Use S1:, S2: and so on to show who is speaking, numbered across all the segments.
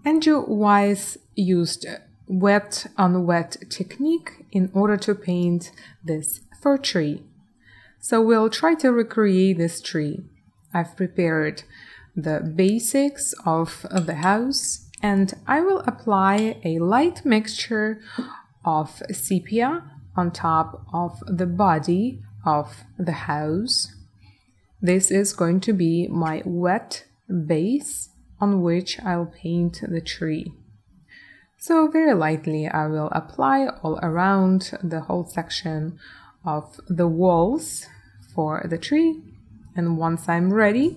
S1: Andrew Wyeth used wet on wet technique in order to paint this fir tree. So we'll try to recreate this tree. I've prepared the basics of the house, and I will apply a light mixture of sepia on top of the body of the house. This is going to be my wet base on which I'll paint the tree. So very lightly I will apply all around the whole section of the walls for the tree, and once I'm ready,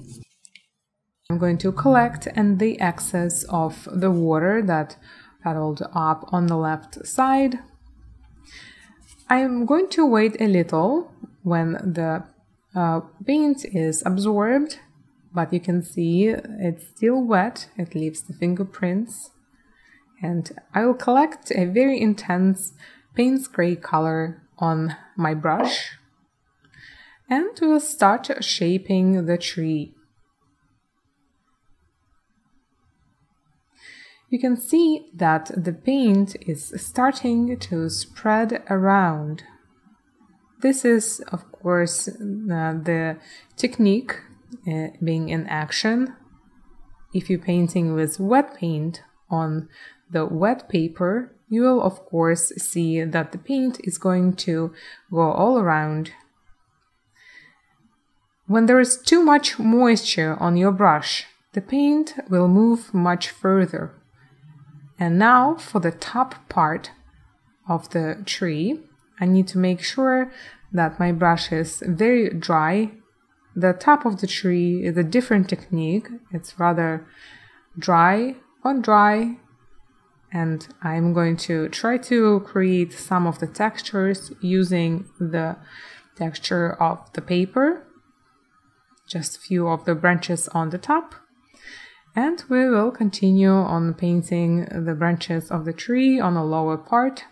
S1: I'm going to collect the excess of the water that puddled up on the left side. I'm going to wait a little when the paint is absorbed, but you can see it's still wet, it leaves the fingerprints. And I will collect a very intense Payne's gray color on my brush, and we'll start shaping the tree. You can see that the paint is starting to spread around. This is, of course, the technique being in action. If you're painting with wet paint on the wet paper, you will of course see that the paint is going to go all around. When there is too much moisture on your brush, the paint will move much further. And now for the top part of the tree, I need to make sure that my brush is very dry. The top of the tree is a different technique. It's rather dry on dry, and I'm going to try to create some of the textures using the texture of the paper, just a few of the branches on the top, and we will continue on painting the branches of the tree on the lower part.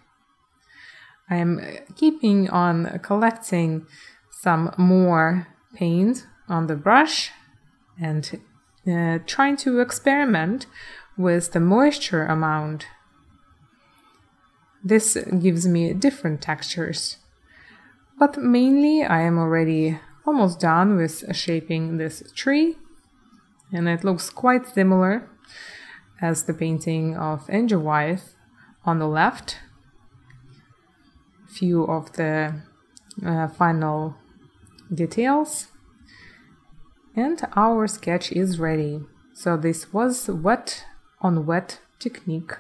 S1: I am keeping on collecting some more paint on the brush and trying to experiment with the moisture amount. This gives me different textures, but mainly I am already almost done with shaping this tree, and it looks quite similar as the painting of Andrew Wyeth on the left. Few of the final details, and our sketch is ready. So this was wet on wet technique.